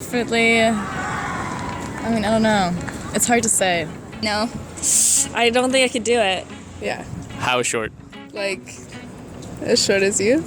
definitely, I don't know. It's hard to say. No. I don't think I could do it. Yeah. How short? Like, as short as you?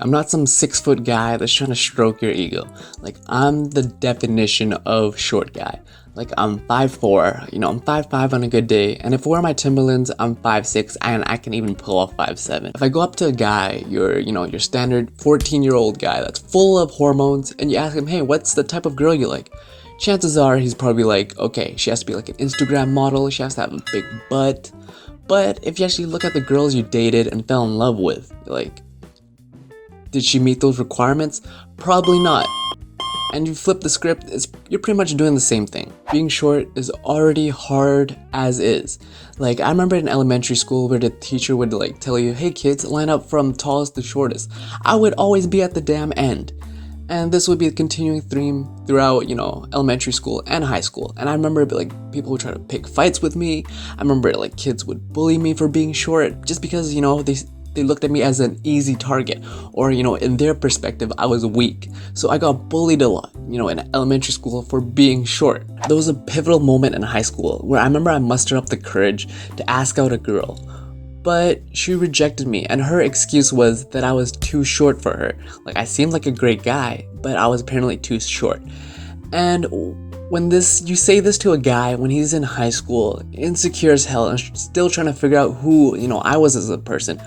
I'm not some 6-foot guy that's trying to stroke your ego. Like, I'm the definition of short guy. Like, I'm 5'4", I'm 5'5" on a good day, and if I wear my Timberlands, I'm 5'6", and I can even pull off 5'7". If I go up to a guy, your standard 14-year-old guy that's full of hormones, and you ask him, hey, what's the type of girl you like? Chances are he's probably like, okay, she has to be like an Instagram model, she has to have a big butt. But if you actually look at the girls you dated and fell in love with, like, did she meet those requirements? Probably not. And you flip the script, you're pretty much doing the same thing. Being short is already hard as is. Like, I remember in elementary school where the teacher would like tell you, hey kids, line up from tallest to shortest. I would always be at the damn end. And this would be a continuing theme throughout, elementary school and high school. And I remember like people would try to pick fights with me. I remember like kids would bully me for being short just because, they looked at me as an easy target, or in their perspective I was weak. So I got bullied a lot, in elementary school for being short. There was a pivotal moment in high school where I remember I mustered up the courage to ask out a girl, but she rejected me, and her excuse was that I was too short for her. Like, I seemed like a great guy, but I was apparently too short. And when you say this to a guy when he's in high school, insecure as hell, and still trying to figure out who, I was as a person,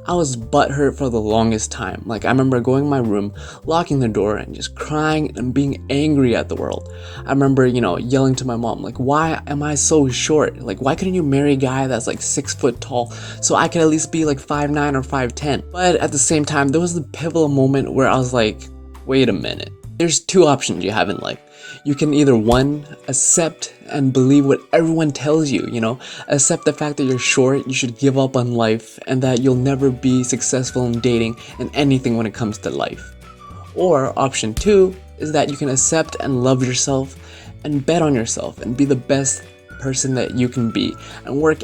I was butthurt for the longest time. Like, I remember going in my room, locking the door, and just crying and being angry at the world. I remember, yelling to my mom, like, why am I so short? Like, why couldn't you marry a guy that's like 6 foot tall so I could at least be like 5'9" or 5'10"? But at the same time, there was the pivotal moment where I was like, wait a minute. There's two options you have in life. You can either, one, accept and believe what everyone tells you, accept the fact that you're short, you should give up on life, and that you'll never be successful in dating and anything when it comes to life. Or option two is that you can accept and love yourself and bet on yourself and be the best person that you can be and work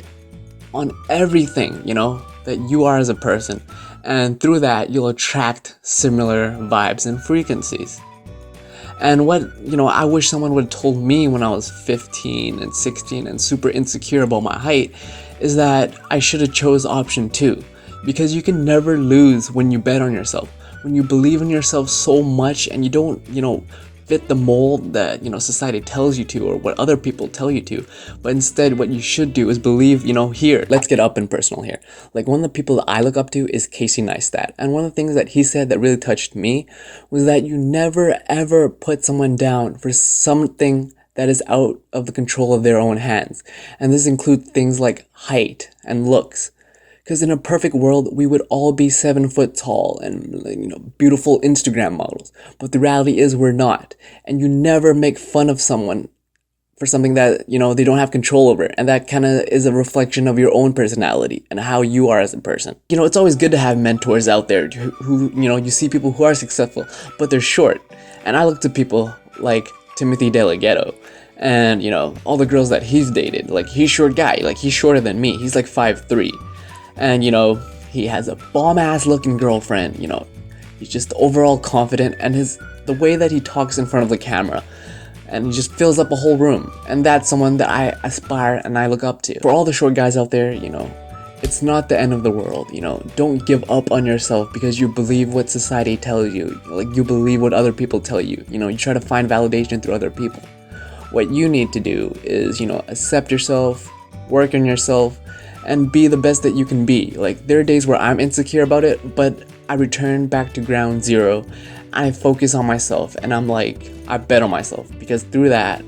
on everything, that you are as a person. And through that, you'll attract similar vibes and frequencies. And what, I wish someone would have told me when I was 15 and 16 and super insecure about my height is that I should have chose option two. Because you can never lose when you bet on yourself. When you believe in yourself so much and you don't, fit the mold that, society tells you to or what other people tell you to. But instead, what you should do is believe, here. Let's get up and personal here. Like, one of the people that I look up to is Casey Neistat. And one of the things that he said that really touched me was that you never ever put someone down for something that is out of the control of their own hands. And this includes things like height and looks. Because in a perfect world, we would all be 7 foot tall and, beautiful Instagram models. But the reality is we're not. And you never make fun of someone for something that, they don't have control over. And that kind of is a reflection of your own personality and how you are as a person. It's always good to have mentors out there who you see people who are successful, but they're short. And I look to people like Timothy DeLaGhetto. And, all the girls that he's dated. Like, he's a short guy. Like, he's shorter than me. He's like 5'3". And, he has a bomb-ass looking girlfriend, he's just overall confident, and the way that he talks in front of the camera, and he just fills up a whole room. And that's someone that I aspire and I look up to. For all the short guys out there, it's not the end of the world, don't give up on yourself because you believe what society tells you, like you believe what other people tell you, you try to find validation through other people. What you need to do is, accept yourself, work on yourself, and be the best that you can be. Like, there are days where I'm insecure about it, but I return back to ground zero. I focus on myself, and I'm like, I bet on myself, because through that,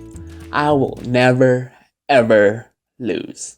I will never, ever lose.